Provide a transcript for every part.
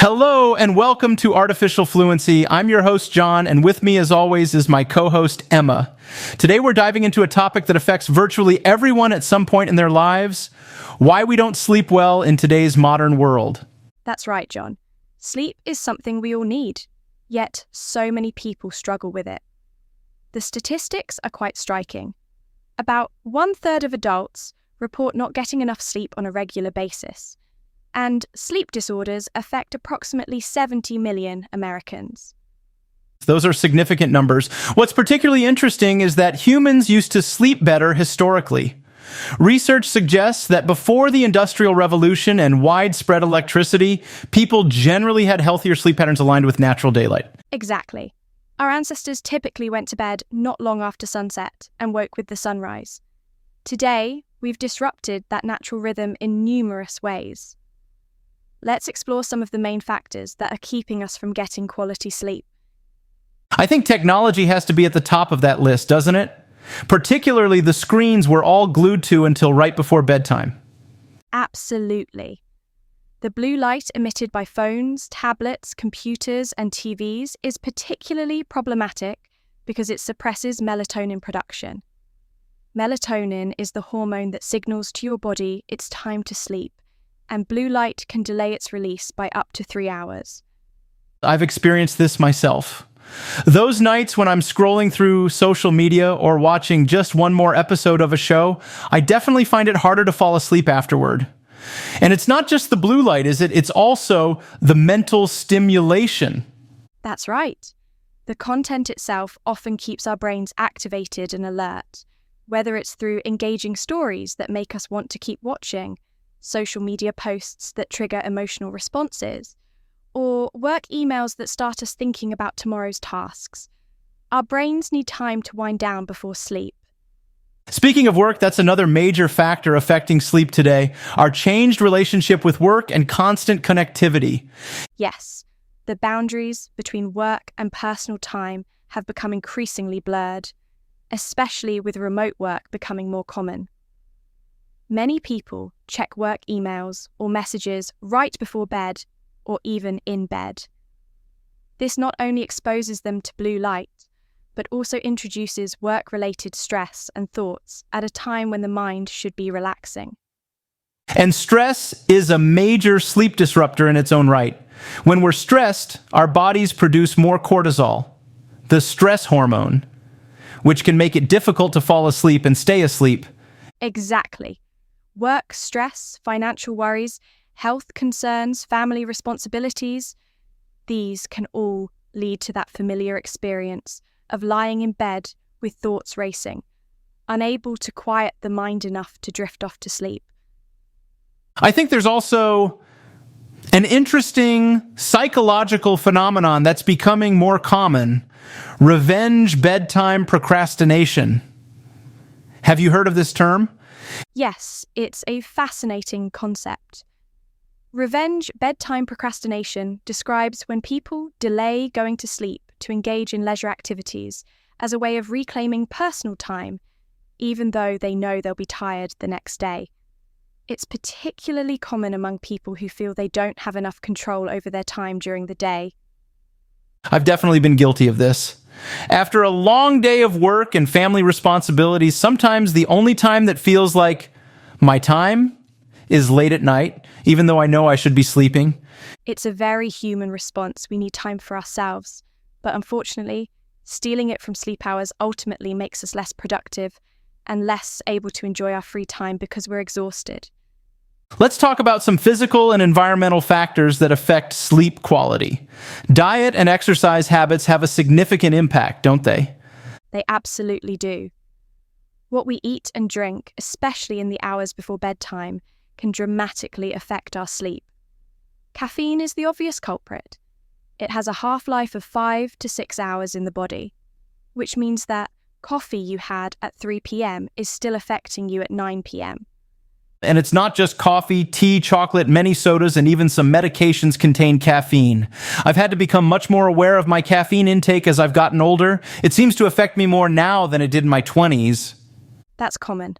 Hello and welcome to Artificial Fluency. I'm your host, John, and with me as always is my co-host, Emma. Today we're diving into a topic that affects virtually everyone at some point in their lives: why we don't sleep well in today's modern world. That's right, John. Sleep is something we all need, yet so many people struggle with it. The statistics are quite striking. About 1/3 of adults report not getting enough sleep on a regular basis. And sleep disorders affect approximately 70 million Americans. Those are significant numbers. What's particularly interesting is that humans used to sleep better historically. Research suggests that before the Industrial Revolution and widespread electricity, people generally had healthier sleep patterns aligned with natural daylight. Exactly. Our ancestors typically went to bed not long after sunset and woke with the sunrise. Today, we've disrupted that natural rhythm in numerous ways. Let's explore some of the main factors that are keeping us from getting quality sleep. I think technology has to be at the top of that list, doesn't it? Particularly the screens we're all glued to until right before bedtime. Absolutely. The blue light emitted by phones, tablets, computers, and TVs is particularly problematic because it suppresses melatonin production. Melatonin is the hormone that signals to your body it's time to sleep, and blue light can delay its release by up to 3 hours. I've experienced this myself. Those nights when I'm scrolling through social media or watching just one more episode of a show, I definitely find it harder to fall asleep afterward. And it's not just the blue light, is it? It's also the mental stimulation. That's right. The content itself often keeps our brains activated and alert, whether it's through engaging stories that make us want to keep watching, social media posts that trigger emotional responses, or work emails that start us thinking about tomorrow's tasks. Our brains need time to wind down before sleep. Speaking of work, that's another major factor affecting sleep today: our changed relationship with work and constant connectivity. Yes, the boundaries between work and personal time have become increasingly blurred, especially with remote work becoming more common. Many people check work emails or messages right before bed or even in bed. This not only exposes them to blue light, but also introduces work-related stress and thoughts at a time when the mind should be relaxing. And stress is a major sleep disruptor in its own right. When we're stressed, our bodies produce more cortisol, the stress hormone, which can make it difficult to fall asleep and stay asleep. Exactly. Work stress, financial worries, health concerns, family responsibilities, these can all lead to that familiar experience of lying in bed with thoughts racing, unable to quiet the mind enough to drift off to sleep. I think there's also an interesting psychological phenomenon that's becoming more common: revenge bedtime procrastination. Have you heard of this term? Yes, it's a fascinating concept. Revenge bedtime procrastination describes when people delay going to sleep to engage in leisure activities as a way of reclaiming personal time, even though they know they'll be tired the next day. It's particularly common among people who feel they don't have enough control over their time during the day. I've definitely been guilty of this. After a long day of work and family responsibilities, sometimes the only time that feels like my time is late at night, even though I know I should be sleeping. It's a very human response. We need time for ourselves. But unfortunately, stealing it from sleep hours ultimately makes us less productive and less able to enjoy our free time because we're exhausted. Let's talk about some physical and environmental factors that affect sleep quality. Diet and exercise habits have a significant impact, don't they? They absolutely do. What we eat and drink, especially in the hours before bedtime, can dramatically affect our sleep. Caffeine is the obvious culprit. It has a half-life of 5 to 6 hours in the body, which means that coffee you had at 3 p.m. is still affecting you at 9 p.m. And it's not just coffee, tea, chocolate, many sodas, and even some medications contain caffeine. I've had to become much more aware of my caffeine intake as I've gotten older. It seems to affect me more now than it did in my 20s. That's common.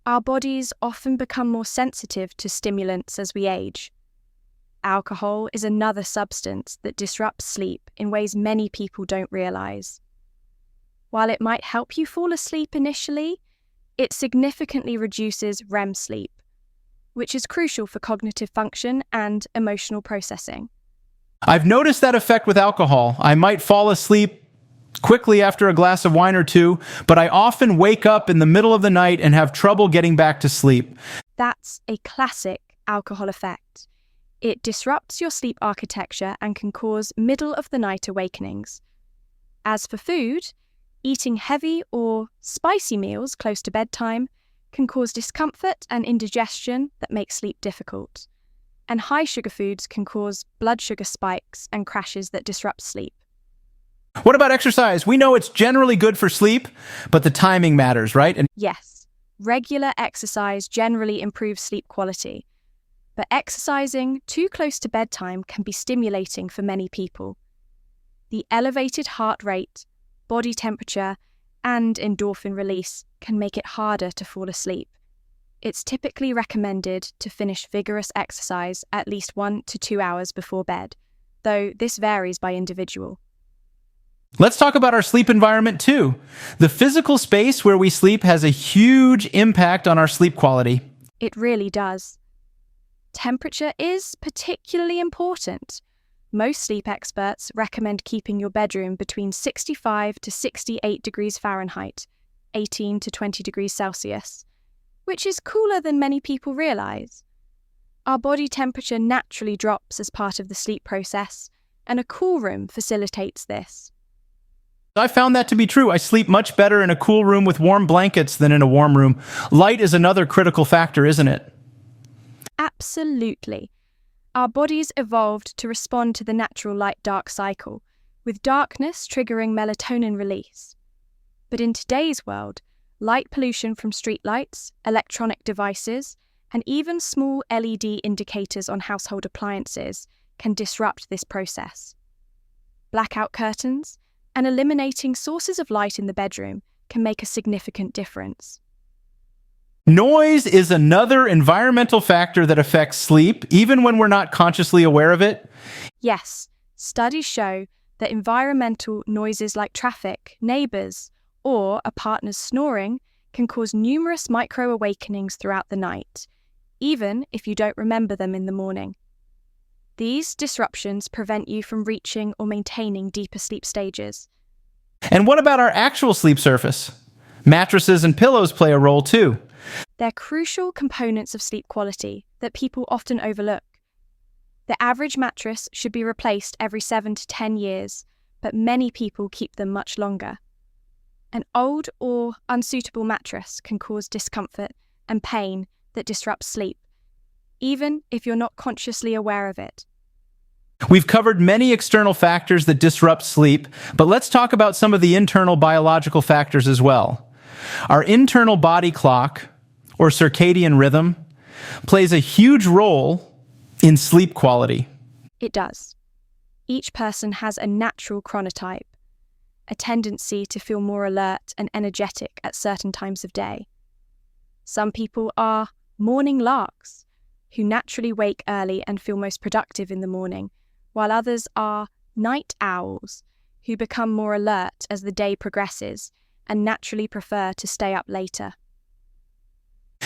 Our bodies often become more sensitive to stimulants as we age. alcohol is another substance that disrupts sleep in ways many people don't realize. While it might help you fall asleep initially, it significantly reduces REM sleep, which is crucial for cognitive function and emotional processing. I've noticed that effect with alcohol. I might fall asleep quickly after a glass of wine or two, but I often wake up in the middle of the night and have trouble getting back to sleep. That's a classic alcohol effect. It disrupts your sleep architecture and can cause middle-of-the-night awakenings. As for food, eating heavy or spicy meals close to bedtime can cause discomfort and indigestion that make sleep difficult. And high sugar foods can cause blood sugar spikes and crashes that disrupt sleep. What about exercise? We know it's generally good for sleep, but the timing matters, right? And Yes, regular exercise generally improves sleep quality, but exercising too close to bedtime can be stimulating for many people. The elevated heart rate, body temperature, and endorphin release can make it harder to fall asleep. It's typically recommended to finish vigorous exercise at least 1 to 2 hours before bed, though this varies by individual. let's talk about our sleep environment too. The physical space where we sleep has a huge impact on our sleep quality. It really does. Temperature is particularly important. Most sleep experts recommend keeping your bedroom between 65 to 68 degrees Fahrenheit, 18 to 20 degrees Celsius, which is cooler than many people realize. Our body temperature naturally drops as part of the sleep process, and a cool room facilitates this. I found that to be true. I sleep much better in a cool room with warm blankets than in a warm room. Light is another critical factor, isn't it? Absolutely. Our bodies evolved to respond to the natural light-dark cycle, with darkness triggering melatonin release. But in today's world, light pollution from streetlights, electronic devices, and even small LED indicators on household appliances can disrupt this process. Blackout curtains and eliminating sources of light in the bedroom can make a significant difference. Noise is another environmental factor that affects sleep, even when we're not consciously aware of it. Yes, studies show that environmental noises like traffic, neighbors, or a partner's snoring can cause numerous micro-awakenings throughout the night, even if you don't remember them in the morning. These disruptions prevent you from reaching or maintaining deeper sleep stages. And what about our actual sleep surface? Mattresses and pillows play a role too. They're crucial components of sleep quality that people often overlook. The average mattress should be replaced every 7 to 10 years, but many people keep them much longer. An old or unsuitable mattress can cause discomfort and pain that disrupts sleep, even if you're not consciously aware of it. We've covered many external factors that disrupt sleep, but let's talk about some of the internal biological factors as well. Our internal body clock, or circadian rhythm, plays a huge role in sleep quality. It does. Each person has a natural chronotype, a tendency to feel more alert and energetic at certain times of day. Some people are morning larks, who naturally wake early and feel most productive in the morning, while others are night owls, who become more alert as the day progresses and naturally prefer to stay up later.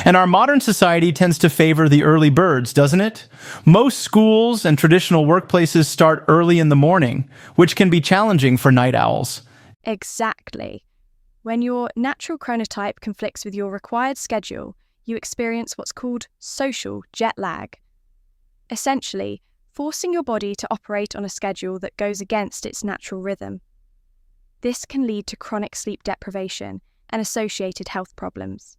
And our modern society tends to favor the early birds, doesn't it? Most schools and traditional workplaces start early in the morning, which can be challenging for night owls. Exactly. When your natural chronotype conflicts with your required schedule, you experience what's called social jet lag. Essentially, forcing your body to operate on a schedule that goes against its natural rhythm. This can lead to chronic sleep deprivation and associated health problems.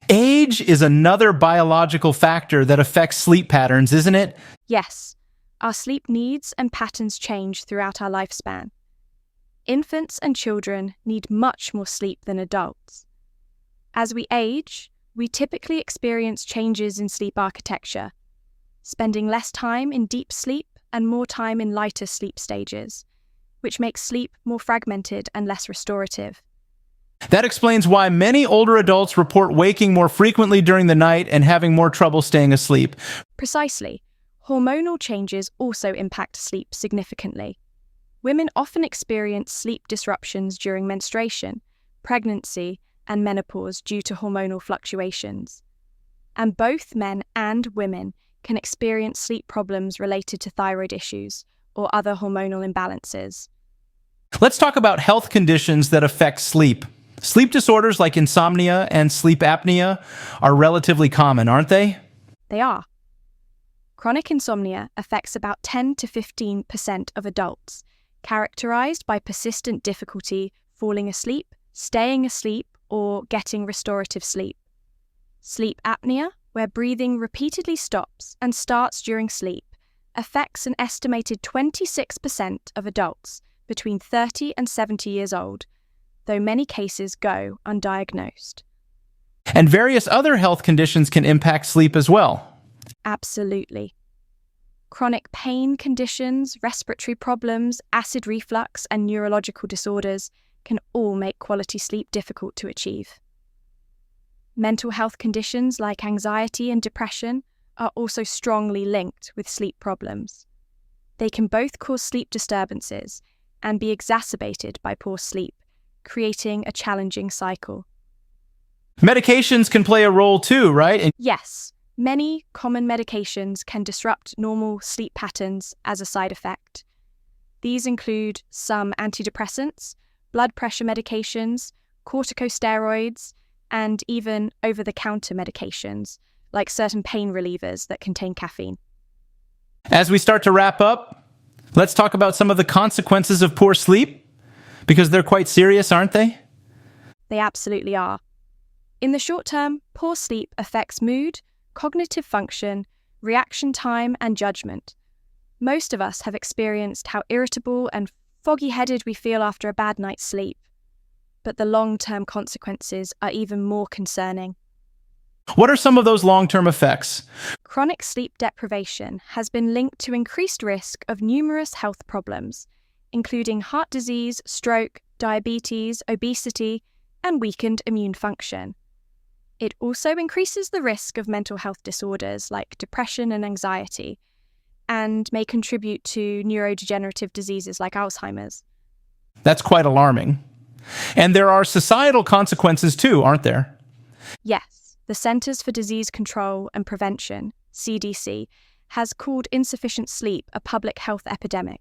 Age is another biological factor that affects sleep patterns, isn't it? Yes, our sleep needs and patterns change throughout our lifespan. Infants and children need much more sleep than adults. As we age, we typically experience changes in sleep architecture, spending less time in deep sleep and more time in lighter sleep stages, which makes sleep more fragmented and less restorative. That explains why many older adults report waking more frequently during the night and having more trouble staying asleep. Precisely. Hormonal changes also impact sleep significantly. Women often experience sleep disruptions during menstruation, pregnancy, and menopause due to hormonal fluctuations. And both men and women can experience sleep problems related to thyroid issues or other hormonal imbalances. Let's talk about health conditions that affect sleep. Sleep disorders like insomnia and sleep apnea are relatively common, aren't they? They are. Chronic insomnia affects about 10 to 15% of adults, characterized by persistent difficulty falling asleep, staying asleep, or getting restorative sleep. Sleep apnea, where breathing repeatedly stops and starts during sleep, affects an estimated 26% of adults between 30 and 70 years old, though many cases go undiagnosed. And various other health conditions can impact sleep as well. Absolutely. Chronic pain conditions, respiratory problems, acid reflux, and neurological disorders can all make quality sleep difficult to achieve. Mental health conditions like anxiety and depression are also strongly linked with sleep problems. They can both cause sleep disturbances and be exacerbated by poor sleep, creating a challenging cycle. Medications can play a role too, right? Yes, many common medications can disrupt normal sleep patterns as a side effect. These include some antidepressants, blood pressure medications, corticosteroids, and even over-the-counter medications, like certain pain relievers that contain caffeine. As we start to wrap up, let's talk about some of the consequences of poor sleep, because they're quite serious, aren't they? They absolutely are. In the short term, poor sleep affects mood, cognitive function, reaction time, and judgment. Most of us have experienced how irritable and foggy-headed we feel after a bad night's sleep. But the long-term consequences are even more concerning. What are some of those long-term effects? Chronic sleep deprivation has been linked to increased risk of numerous health problems, including heart disease, stroke, diabetes, obesity, and weakened immune function. It also increases the risk of mental health disorders like depression and anxiety, and may contribute to neurodegenerative diseases like Alzheimer's. That's quite alarming. And there are societal consequences too, aren't there? Yes, the Centers for Disease Control and Prevention, CDC, has called insufficient sleep a public health epidemic.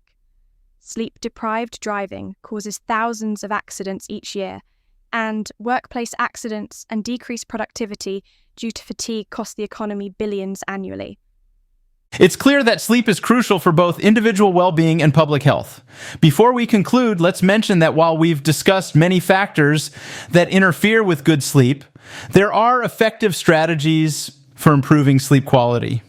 Sleep-deprived driving causes thousands of accidents each year, and workplace accidents and decreased productivity due to fatigue cost the economy billions annually. It's clear that sleep is crucial for both individual well-being and public health. Before we conclude, let's mention that while we've discussed many factors that interfere with good sleep, there are effective strategies for improving sleep quality.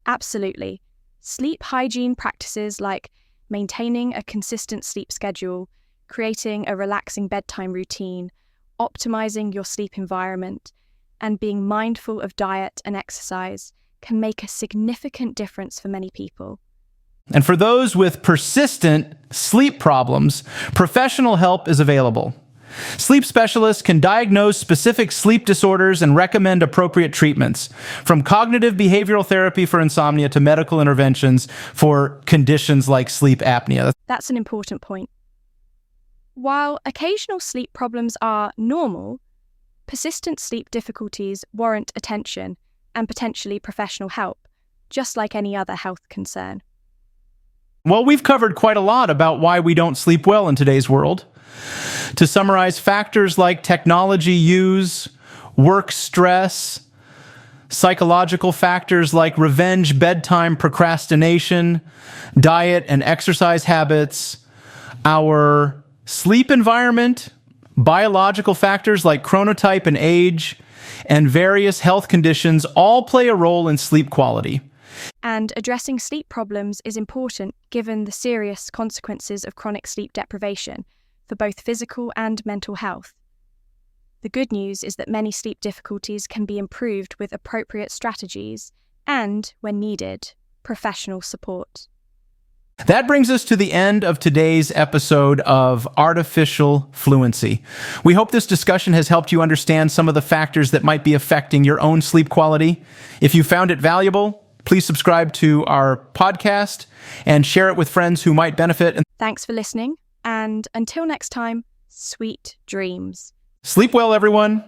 Absolutely. Sleep hygiene practices like maintaining a consistent sleep schedule, creating a relaxing bedtime routine, optimizing your sleep environment, and being mindful of diet and exercise can make a significant difference for many people. And for those with persistent sleep problems, professional help is available. Sleep specialists can diagnose specific sleep disorders and recommend appropriate treatments, from cognitive behavioral therapy for insomnia to medical interventions for conditions like sleep apnea. That's an important point. While occasional sleep problems are normal, persistent sleep difficulties warrant attention and potentially professional help, just like any other health concern. Well, we've covered quite a lot about why we don't sleep well in today's world. To summarize, factors like technology use, work stress, psychological factors like revenge, bedtime, procrastination, diet and exercise habits, our sleep environment, biological factors like chronotype and age, and various health conditions all play a role in sleep quality. And addressing sleep problems is important given the serious consequences of chronic sleep deprivation for both physical and mental health. The good news is that many sleep difficulties can be improved with appropriate strategies and, when needed, professional support. That brings us to the end of today's episode of Artificial Fluency. We hope this discussion has helped you understand some of the factors that might be affecting your own sleep quality. If you found it valuable, Please subscribe to our podcast and share it with friends who might benefit. And Thanks for listening, and until next time, sweet dreams. sleep well, everyone.